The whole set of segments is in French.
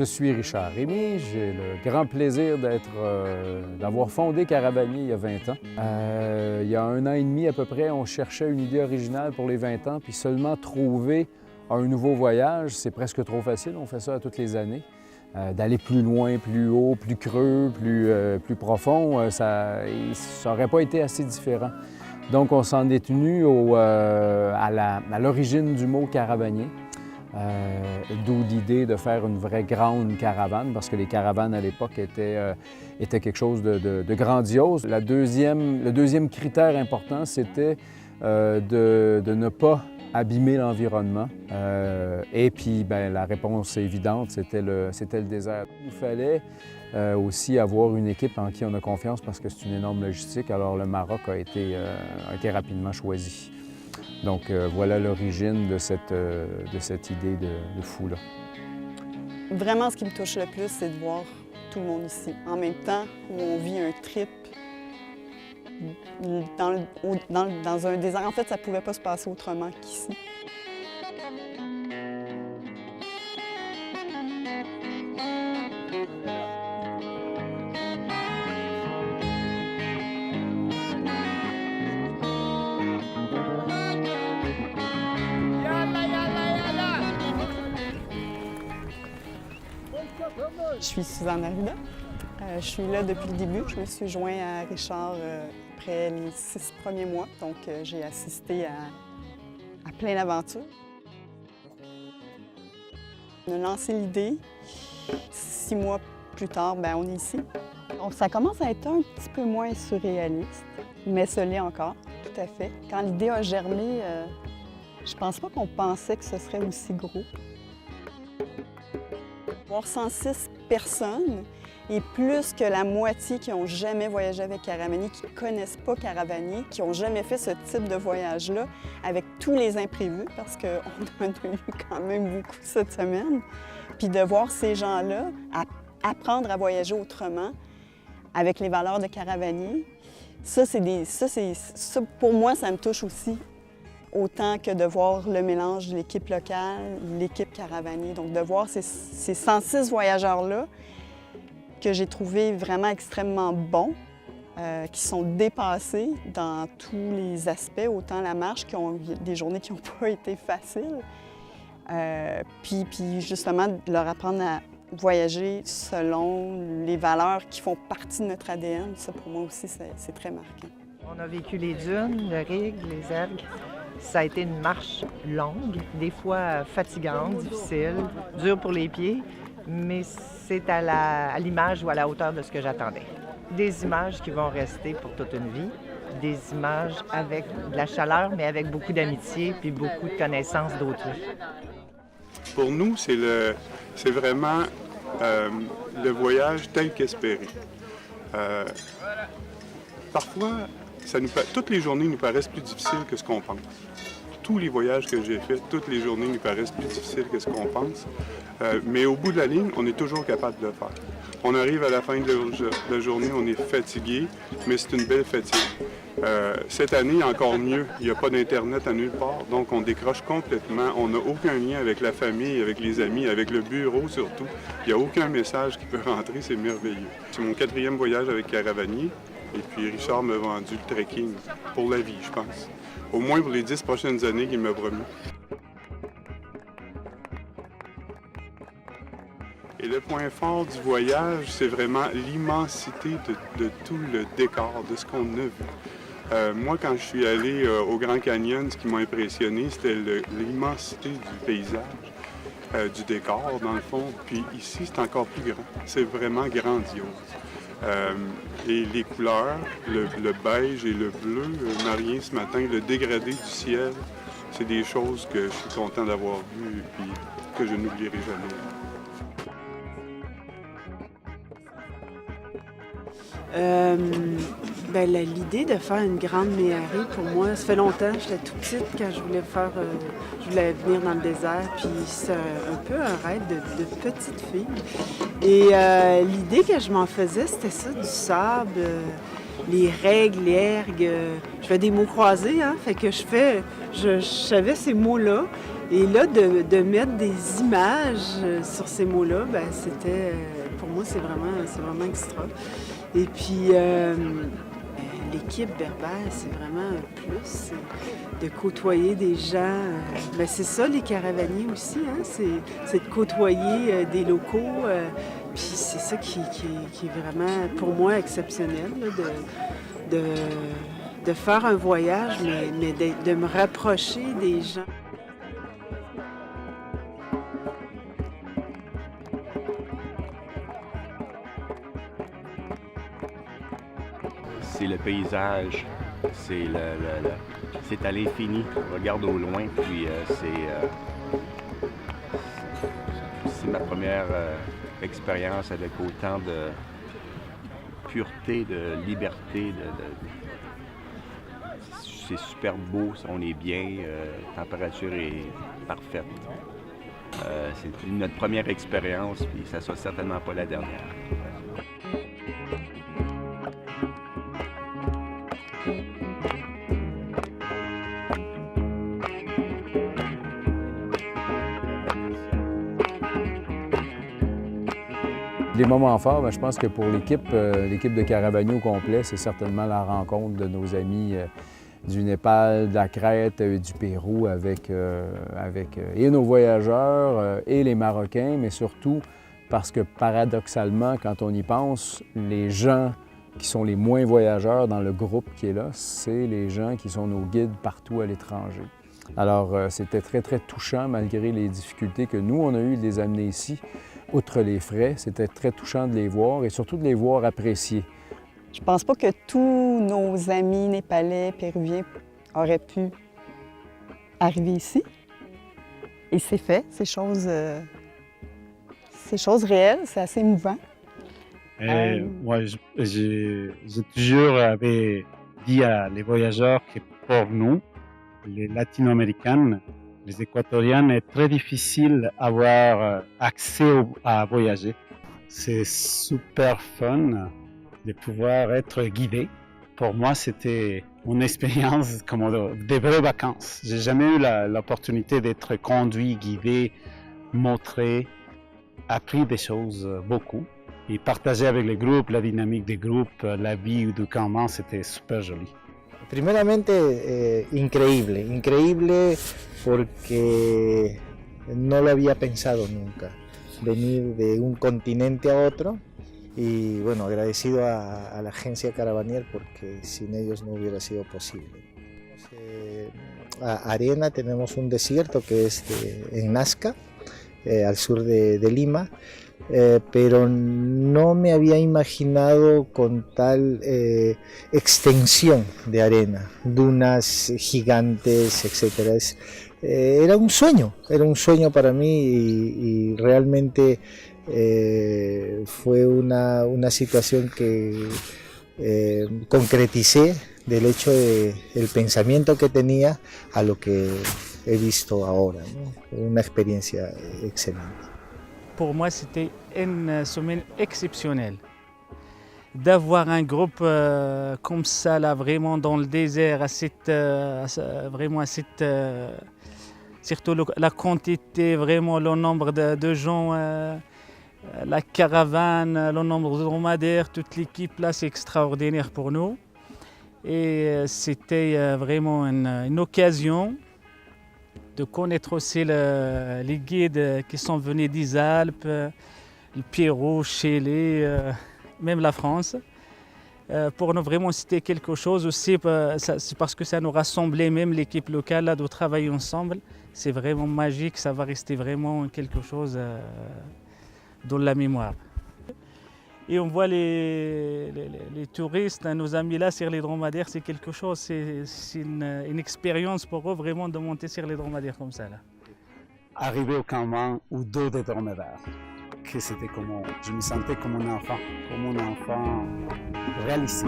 Je suis Richard Rémy, j'ai le grand plaisir d'avoir fondé Caravanier il y a 20 ans. Il y a 1 an et demi à peu près, on cherchait une idée originale pour les 20 ans, puis seulement trouver un nouveau voyage, c'est presque trop facile, on fait ça à toutes les années. D'aller plus loin, plus haut, plus creux, plus profond, ça n'aurait pas été assez différent. Donc on s'en est tenu à l'origine du mot caravanier. D'où l'idée de faire une vraie grande caravane, parce que les caravanes à l'époque étaient quelque chose de grandiose. Le deuxième critère important, c'était de ne pas abîmer l'environnement. Et puis, bien, la réponse évidente, c'était le désert. Il fallait aussi avoir une équipe en qui on a confiance parce que c'est une énorme logistique. Alors, le Maroc a été rapidement choisi. Donc, voilà l'origine de cette idée de fou-là. Vraiment, ce qui me touche le plus, c'est de voir tout le monde ici. En même temps où on vit un trip dans un désert. En fait, ça ne pouvait pas se passer autrement qu'ici. Je suis Suzanne Arruda. Je suis là depuis le début. Je me suis joint à Richard après les 6 premiers mois. Donc, j'ai assisté à plein d'aventures. On a lancé l'idée. 6 mois plus tard, bien, on est ici. Donc, ça commence à être un petit peu moins surréaliste, mais ce l'est encore, tout à fait. Quand l'idée a germé, je pense pas qu'on pensait que ce serait aussi gros. Voir 106 personnes et plus que la moitié qui n'ont jamais voyagé avec Caravanier, qui ne connaissent pas Caravanier, qui n'ont jamais fait ce type de voyage-là, avec tous les imprévus, parce qu'on en a eu quand même beaucoup cette semaine. Puis de voir ces gens-là apprendre à voyager autrement, avec les valeurs de Caravanier, ça, pour moi, ça me touche aussi. Autant que de voir le mélange de l'équipe locale, l'équipe Caravanier. Donc, de voir ces 106 voyageurs-là que j'ai trouvés vraiment extrêmement bons, qui sont dépassés dans tous les aspects, autant la marche, qui ont des journées qui n'ont pas été faciles, puis justement, de leur apprendre à voyager selon les valeurs qui font partie de notre ADN. Ça, pour moi aussi, c'est très marquant. On a vécu les dunes, le Rig, les Elgues. Ça a été une marche longue, des fois fatigante, difficile, dure pour les pieds, mais c'est à l'image ou à la hauteur de ce que j'attendais. Des images qui vont rester pour toute une vie, des images avec de la chaleur, mais avec beaucoup d'amitié puis beaucoup de connaissances d'autrui. Pour nous, c'est vraiment le voyage tel qu'espéré. Parfois, toutes les journées nous paraissent plus difficiles que ce qu'on pense. Tous les voyages que j'ai faits, toutes les journées nous paraissent plus difficiles que ce qu'on pense. Mais au bout de la ligne, on est toujours capable de le faire. On arrive à la fin de la journée, on est fatigué, mais c'est une belle fatigue. Cette année, encore mieux, il n'y a pas d'Internet à nulle part, donc on décroche complètement. On n'a aucun lien avec la famille, avec les amis, avec le bureau surtout. Il n'y a aucun message qui peut rentrer, c'est merveilleux. C'est mon 4e voyage avec Caravanier. Et puis Richard m'a vendu le trekking pour la vie, je pense. Au moins pour les 10 prochaines années qu'il m'a promis. Et le point fort du voyage, c'est vraiment l'immensité de tout le décor, de ce qu'on a vu. Moi, quand je suis allé au Grand Canyon, ce qui m'a impressionné, c'était l'immensité du paysage, du décor, dans le fond. Puis ici, c'est encore plus grand. C'est vraiment grandiose. Et les couleurs, le beige et le bleu marien ce matin, le dégradé du ciel, c'est des choses que je suis content d'avoir vues et puis que je n'oublierai jamais. L'idée de faire une grande méhari, pour moi, ça fait longtemps, j'étais toute petite quand je voulais venir dans le désert, puis c'est un peu un rêve de petite fille. Et l'idée que je m'en faisais, c'était ça, du sable, les règles, les ergues. Je fais des mots croisés, hein, fait que je savais ces mots-là, Et là, de mettre des images sur ces mots-là, ben, c'était, pour moi, c'est vraiment extra. Et puis, l'équipe berbère, c'est vraiment un plus de côtoyer des gens. Ben, c'est ça, les caravaniers aussi, hein? C'est de côtoyer des locaux. Puis c'est ça qui est vraiment, pour moi, exceptionnel, là, de faire un voyage, mais de me rapprocher des gens. C'est le paysage, c'est à l'infini. On regarde au loin, puis c'est ma première expérience avec autant de pureté, de liberté. C'est super beau, on est bien, la température est parfaite. C'est notre première expérience, puis ça ne sera certainement pas la dernière. Les moments forts, je pense que pour l'équipe de Caravaniers au complet, c'est certainement la rencontre de nos amis du Népal, de la Crète et du Pérou avec et nos voyageurs et les Marocains, mais surtout parce que paradoxalement, quand on y pense, les gens qui sont les moins voyageurs dans le groupe qui est là, c'est les gens qui sont nos guides partout à l'étranger. Alors, c'était très, très touchant malgré les difficultés que nous, on a eues de les amener ici. Outre les frais, c'était très touchant de les voir et surtout de les voir apprécier. Je pense pas que tous nos amis népalais, péruviens auraient pu arriver ici. Et c'est fait, ces choses réelles, c'est assez émouvant. Moi, j'ai toujours dit à les voyageurs que pour nous, les latino-américains, les équatoriens, est très difficile d'avoir accès à voyager. C'est super fun de pouvoir être guidé. Pour moi, c'était une expérience comme des vraies vacances. J'ai jamais eu l'opportunité d'être conduit, guidé, montré, appris des choses beaucoup. Et partager avec le groupe, la dynamique des groupes, la vie du campement, c'était super joli. Primeramente, increíble porque no lo había pensado nunca, venir de un continente a otro y bueno, agradecido a la agencia Caravanier porque sin ellos no hubiera sido posible. A Arena tenemos un desierto que es en Nazca, al sur de Lima. Pero no me había imaginado con tal extensión de arena, dunas gigantes, etc. Era un sueño para mí y realmente fue una situación que concreticé del hecho del pensamiento que tenía a lo que he visto ahora, ¿no? Una experiencia excelente. Pour moi, c'était une semaine exceptionnelle. D'avoir un groupe comme ça, là, vraiment dans le désert, surtout la quantité, vraiment le nombre de gens, la caravane, le nombre de dromadaires, toute l'équipe là, c'est extraordinaire pour nous. Et c'était vraiment une occasion de connaître aussi les guides qui sont venus des Alpes, le Pérou, Chili, même la France. Pour nous, vraiment, c'était quelque chose aussi, c'est parce que ça nous rassemblait, même l'équipe locale, là, de travailler ensemble. C'est vraiment magique, ça va rester vraiment quelque chose dans la mémoire. Et on voit les touristes, nos amis là sur les dromadaires, c'est quelque chose, c'est une expérience pour eux vraiment de monter sur les dromadaires comme ça. Là. Arriver au campement ou dos des dromadaires, que c'était comme, je me sentais comme un enfant réalisé.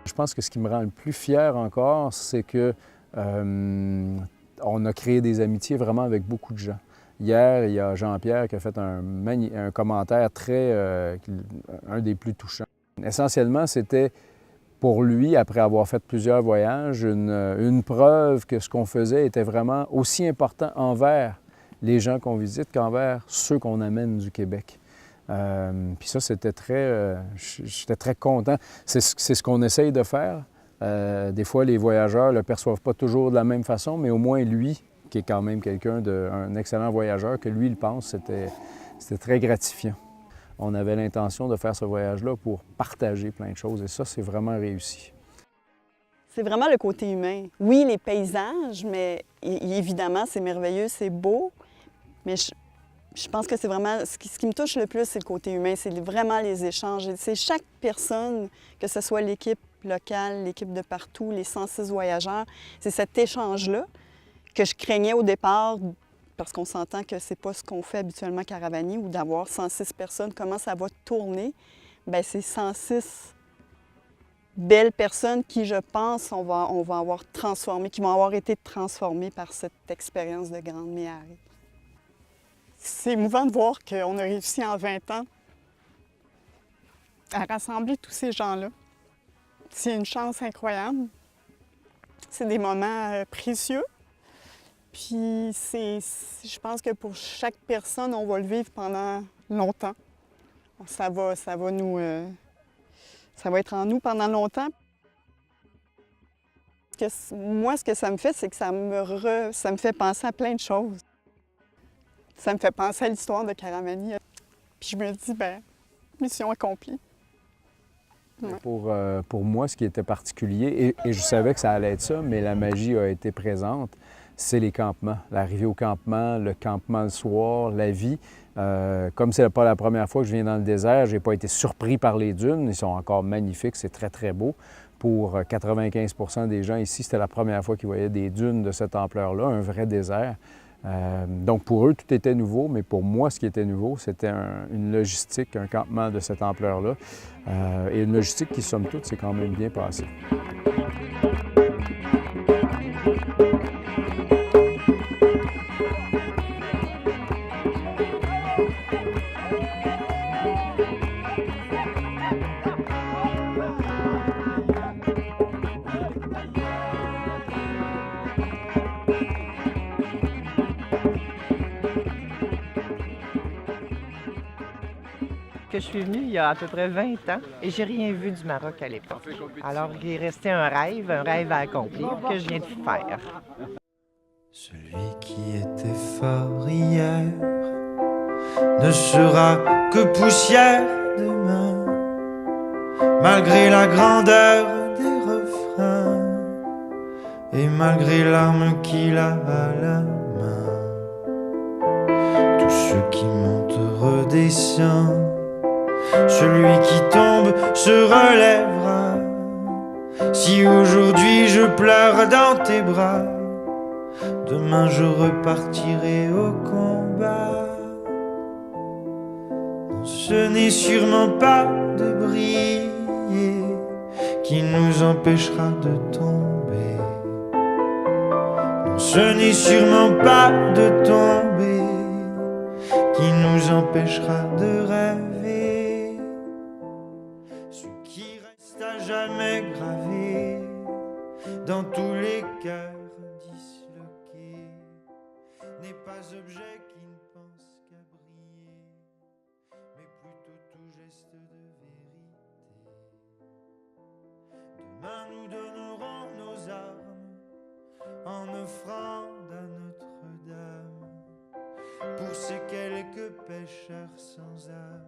Je pense que ce qui me rend le plus fier encore, c'est que on a créé des amitiés vraiment avec beaucoup de gens. Hier, il y a Jean-Pierre qui a fait un commentaire un des plus touchants. Essentiellement, c'était pour lui, après avoir fait plusieurs voyages, une preuve que ce qu'on faisait était vraiment aussi important envers les gens qu'on visite qu'envers ceux qu'on amène du Québec. Puis ça, j'étais très content. C'est ce qu'on essaye de faire. Des fois, les voyageurs ne le perçoivent pas toujours de la même façon, mais au moins lui, qui est quand même un excellent voyageur, que lui, il pense, c'était très gratifiant. On avait l'intention de faire ce voyage-là pour partager plein de choses et ça, c'est vraiment réussi. C'est vraiment le côté humain. Oui, les paysages, mais évidemment, c'est merveilleux, c'est beau, mais je pense que c'est vraiment... Ce qui me touche le plus, c'est le côté humain, c'est vraiment les échanges. C'est chaque personne, que ce soit l'équipe locale, l'équipe de partout, les 106 voyageurs, c'est cet échange-là que je craignais au départ, parce qu'on s'entend que c'est pas ce qu'on fait habituellement à Caravanie, ou d'avoir 106 personnes, comment ça va tourner. Bien, c'est 106 belles personnes qui, je pense, on va avoir transformé, qui vont avoir été transformées par cette expérience de Grande Méhari. C'est émouvant de voir qu'on a réussi en 20 ans à rassembler tous ces gens-là. C'est une chance incroyable. C'est des moments précieux. Puis je pense que pour chaque personne, on va le vivre pendant longtemps. Ça va être en nous pendant longtemps. Moi, ce que ça me fait, c'est que ça me fait penser à plein de choses. Ça me fait penser à l'histoire de Caravanie. Puis je me dis, bien, mission accomplie. Ouais. Pour moi, ce qui était particulier, et je savais que ça allait être ça, mais la magie a été présente, c'est les campements. L'arrivée au campement, le campement le soir, la vie. Comme ce n'est pas la première fois que je viens dans le désert, je n'ai pas été surpris par les dunes. Ils sont encore magnifiques, c'est très, très beau. Pour 95 % des gens ici, c'était la première fois qu'ils voyaient des dunes de cette ampleur-là, un vrai désert. Donc pour eux, tout était nouveau, mais pour moi, ce qui était nouveau, c'était une logistique, un campement de cette ampleur-là. Et une logistique qui, somme toute, s'est quand même bien passée. Je suis venue il y a à peu près 20 ans et j'ai rien vu du Maroc à l'époque. Alors il est resté un rêve à accomplir que je viens de faire. Celui qui était fort hier ne sera que poussière demain, malgré la grandeur des refrains et malgré l'arme qu'il a à la main. Tout ce qui monte redescend. Celui qui tombe se relèvera. Si aujourd'hui je pleure dans tes bras, demain je repartirai au combat. Non, ce n'est sûrement pas de briller qui nous empêchera de tomber. Non, ce n'est sûrement pas de tomber qui nous empêchera de rêver. Jamais gravé dans tous les cœurs disloqués n'est pas objet qui ne pense qu'à briller, mais plutôt tout geste de vérité. Demain nous donnerons nos armes en offrande à Notre-Dame pour ces quelques pécheurs sans âme